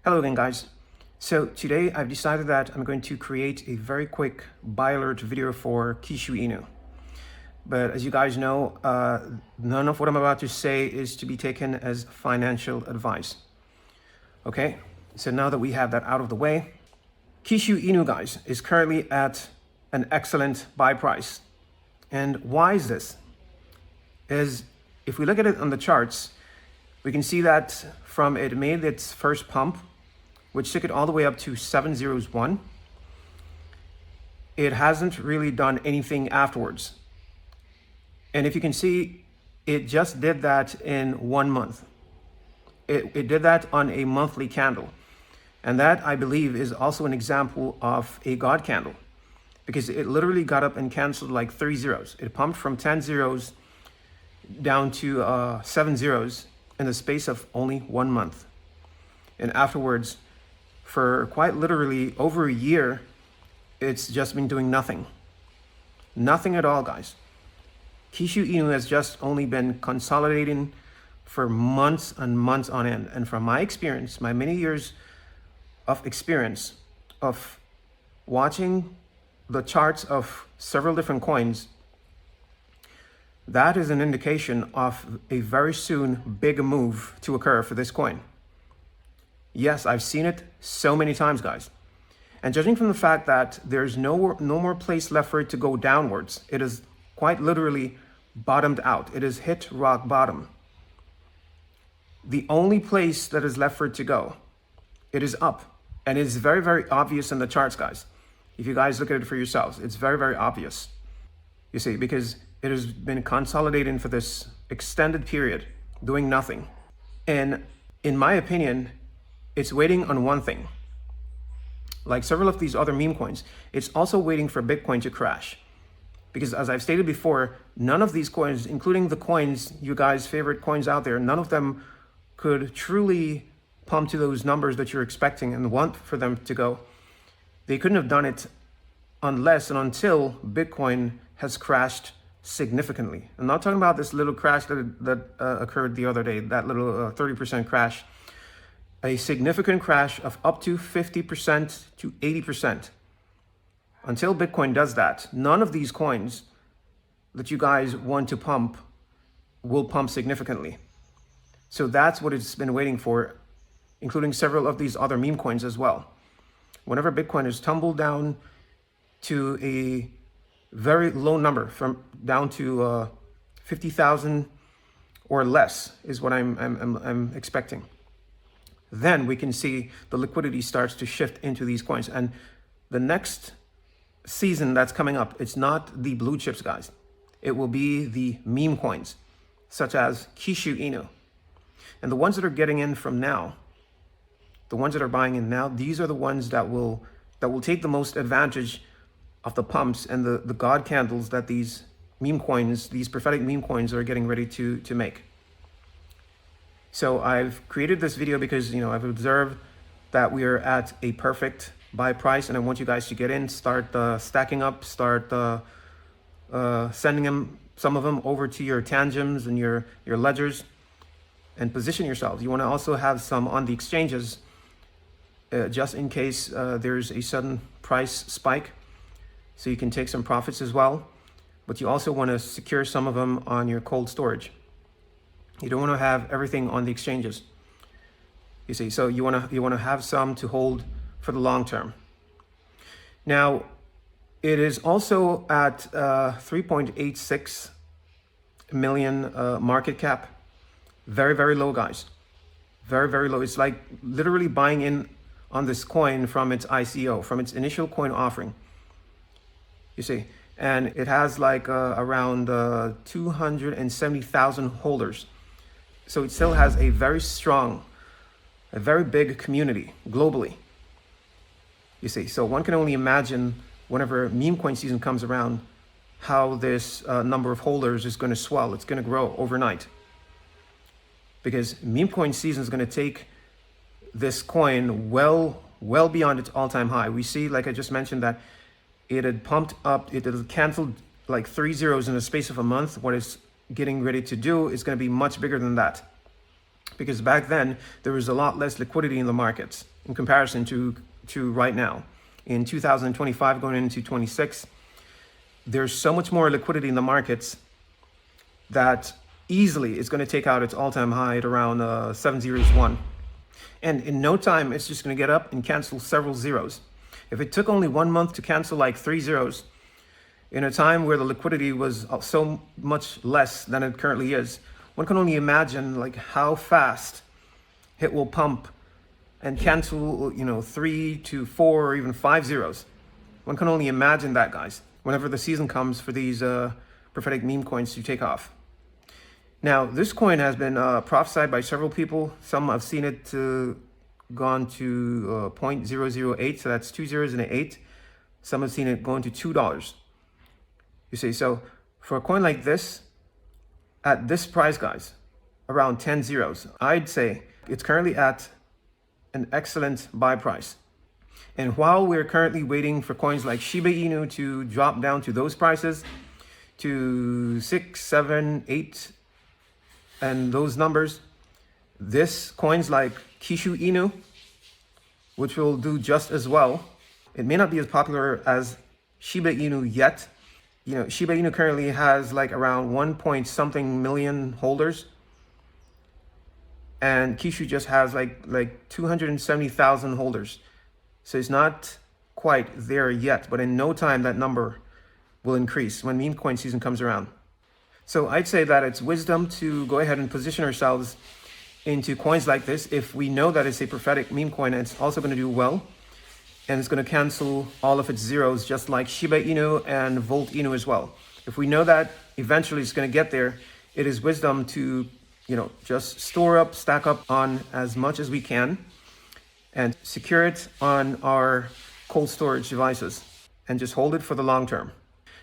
Hello again, guys. So today I've decided that I'm going to create a very quick buy alert video for Kishu Inu. But as you guys know, none of what I'm about to say is to be taken as financial advice. Okay, so now that we have that out of the way, Kishu Inu, guys, is currently at an excellent buy price. And why is this? Is if we look at it on the charts, we can see that from it made its first pump, which took it all the way up to 701. It hasn't really done anything afterwards. And if you can see, it just did that in 1 month. It did that on a monthly candle. And that, I believe, is also an example of a God candle, because it literally got up and canceled like 3 zeros. It pumped from 10 zeros down to 7 zeros in the space of only 1 month. And afterwards, for quite literally over a year, it's just been doing nothing. Nothing at all, guys. Kishu Inu has just only been consolidating for months and months on end. And from my experience, my many years of experience of watching the charts of several different coins, that is an indication of a very soon big move to occur for this coin. Yes, I've seen it so many times, guys. And judging from the fact that there's no more place left for it to go downwards, it is quite literally bottomed out. It has hit rock bottom. The only place that is left for it to go, it is up. And it's very, very obvious in the charts, guys. If you guys look at it for yourselves, it's very, very obvious. You see, because it has been consolidating for this extended period, doing nothing. And in my opinion, it's waiting on one thing. Like several of these other meme coins, it's also waiting for Bitcoin to crash. Because as I've stated before, none of these coins, including the coins, you guys' favorite coins out there, none of them could truly pump to those numbers that you're expecting and want for them to go. They couldn't have done it unless and until Bitcoin has crashed significantly. I'm not talking about this little crash that occurred the other day, that little 30% crash. A significant crash of up to 50% to 80%. Until Bitcoin does that, none of these coins that you guys want to pump will pump significantly. So that's what it's been waiting for, including several of these other meme coins as well. Whenever Bitcoin is tumbled down to a very low number, from down to 50,000 or less, is what I'm expecting. Then we can see the liquidity starts to shift into these coins. And the next season that's coming up, it's not the blue chips, guys. It will be the meme coins, such as Kishu Inu. And the ones that are getting in from now, the ones that are buying in now, these are the ones that will take the most advantage of the pumps and the God candles that these meme coins, these prophetic meme coins, are getting ready to make. So I've created this video because, I've observed that we are at a perfect buy price, and I want you guys to get in, start stacking up, start sending some of them over to your tangems and your ledgers, and position yourselves. You want to also have some on the exchanges, just in case there's a sudden price spike, so you can take some profits as well. But you also want to secure some of them on your cold storage. You don't want to have everything on the exchanges. You see, so you want to have some to hold for the long term. Now, it is also at 3.86 million market cap. Very, very low, guys. Very, very low. It's like literally buying in on this coin from its ICO, from its initial coin offering. You see, and it has like around 270,000 holders. So it still has a very strong, a very big community globally. You see, so one can only imagine whenever meme coin season comes around, how this number of holders is going to swell. It's going to grow overnight. Because meme coin season is going to take this coin well beyond its all-time high. We see, like I just mentioned, that it had pumped up, it had canceled like 3 zeros in the space of a month. What it's getting ready to do is going to be much bigger than that. because back then there was a lot less liquidity in the markets in comparison to right now. In 2025 going into 26, there's so much more liquidity in the markets that easily it's going to take out its all-time high at around 701. And in no time, it's just going to get up and cancel several zeros. If it took only 1 month to cancel like 3 zeros, in a time where the liquidity was so much less than it currently is, one can only imagine like how fast it will pump and cancel, 3 to 4 or even 5 zeros. One can only imagine that, guys, whenever the season comes for these prophetic meme coins to take off. Now, this coin has been prophesied by several people. Some have seen it gone to 0.008, so that's 2 zeros and an 8. Some have seen it going to $2. You see, so for a coin like this, at this price, guys, around 10 zeros, I'd say it's currently at an excellent buy price. And while we're currently waiting for coins like Shiba Inu to drop down to those prices, to 6, 7, 8, and those numbers, this coins like Kishu Inu, which will do just as well. It may not be as popular as Shiba Inu yet. Shiba Inu currently has like around 1 point something million holders. And Kishu just has like 270,000 holders. So it's not quite there yet, but in no time that number will increase when meme coin season comes around. So I'd say that it's wisdom to go ahead and position ourselves into coins like this if we know that it's a prophetic meme coin and it's also going to do well. And it's going to cancel all of its zeros, just like Shiba Inu and Volt Inu as well. If we know that eventually it's going to get there, it is wisdom to, just store up, stack up on as much as we can and secure it on our cold storage devices and just hold it for the long term.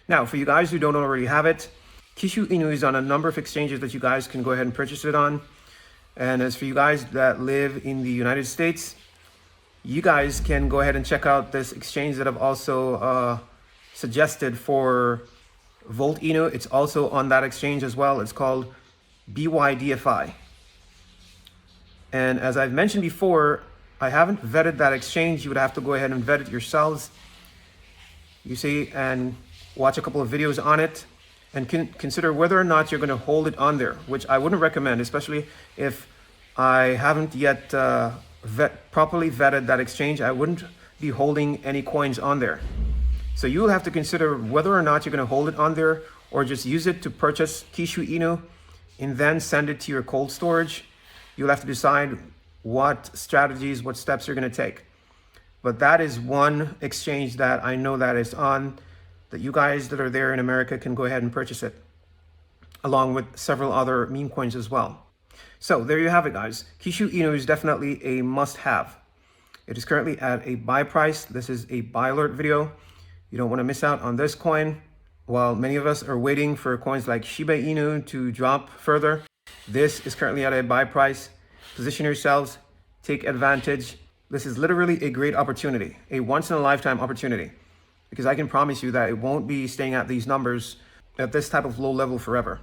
Now, for you guys who don't already have it, Kishu Inu is on a number of exchanges that you guys can go ahead and purchase it on. And as for you guys that live in the United States, you guys can go ahead and check out this exchange that I've also suggested for Volt Inu. It's also on that exchange as well. It's called BYDFI. And as I've mentioned before, I haven't vetted that exchange. You would have to go ahead and vet it yourselves, you see, and watch a couple of videos on it and consider whether or not you're going to hold it on there, which I wouldn't recommend, especially if I haven't yet properly vetted that exchange. I wouldn't be holding any coins on there. So you will have to consider whether or not you're going to hold it on there or just use it to purchase Kishu Inu and then send it to your cold storage. You'll have to decide what strategies, what steps you're going to take. But that is one exchange that I know that is on, that you guys that are there in America can go ahead and purchase it, along with several other meme coins as well. So there you have it, guys. Kishu Inu is definitely a must-have. It is currently at a buy price. This is a buy alert video. You don't want to miss out on this coin. While many of us are waiting for coins like Shiba Inu to drop further, this is currently at a buy price. Position yourselves, take advantage. This is literally a great opportunity, a once-in-a-lifetime opportunity, because I can promise you that it won't be staying at these numbers at this type of low level forever.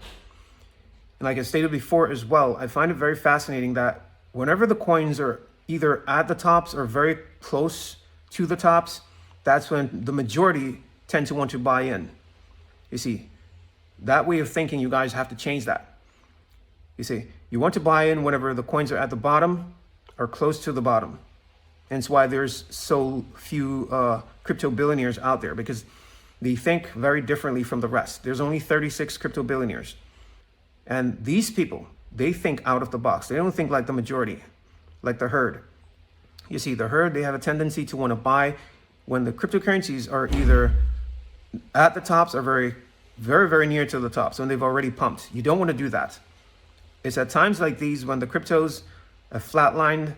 And like I stated before as well, I find it very fascinating that whenever the coins are either at the tops or very close to the tops, that's when the majority tend to want to buy in. You see, that way of thinking, you guys have to change that. You see, you want to buy in whenever the coins are at the bottom or close to the bottom. And it's why there's so few crypto billionaires out there, because they think very differently from the rest. There's only 36 crypto billionaires. And these people, they think out of the box. They don't think like the majority, like the herd. You see, the herd, they have a tendency to want to buy when the cryptocurrencies are either at the tops or very, very, very near to the tops, when they've already pumped. You don't want to do that. It's at times like these when the cryptos have flatlined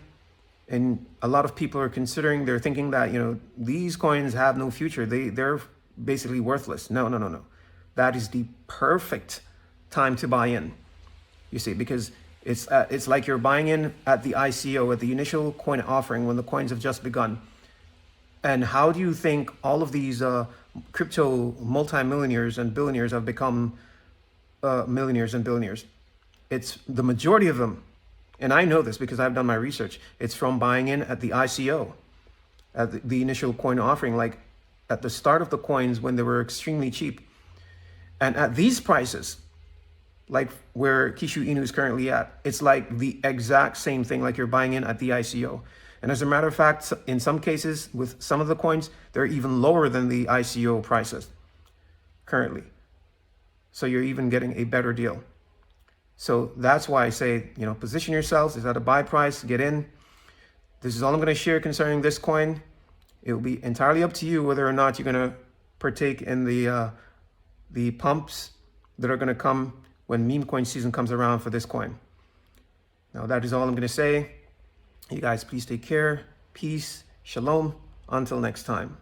and a lot of people are considering, they're thinking that, these coins have no future. They're basically worthless. No. That is the perfect time to buy in, you see, because it's like you're buying in at the ICO, at the initial coin offering, when the coins have just begun. And how do you think all of these crypto multimillionaires and billionaires have become millionaires and billionaires? It's the majority of them And I know this because I've done my research. It's from buying in at the ICO, at the initial coin offering, like at the start of the coins when they were extremely cheap. And at these prices, like where Kishu Inu is currently at, it's like the exact same thing, like you're buying in at the ICO. And as a matter of fact, in some cases with some of the coins, they're even lower than the ICO prices currently. So you're even getting a better deal. So that's why I say, position yourselves. Is at a buy price, get in. This is all I'm going to share concerning this coin. It will be entirely up to you whether or not you're going to partake in the pumps that are going to come when meme coin season comes around for this coin. Now that is all I'm going to say. You guys, please take care. Peace. Shalom. Until next time.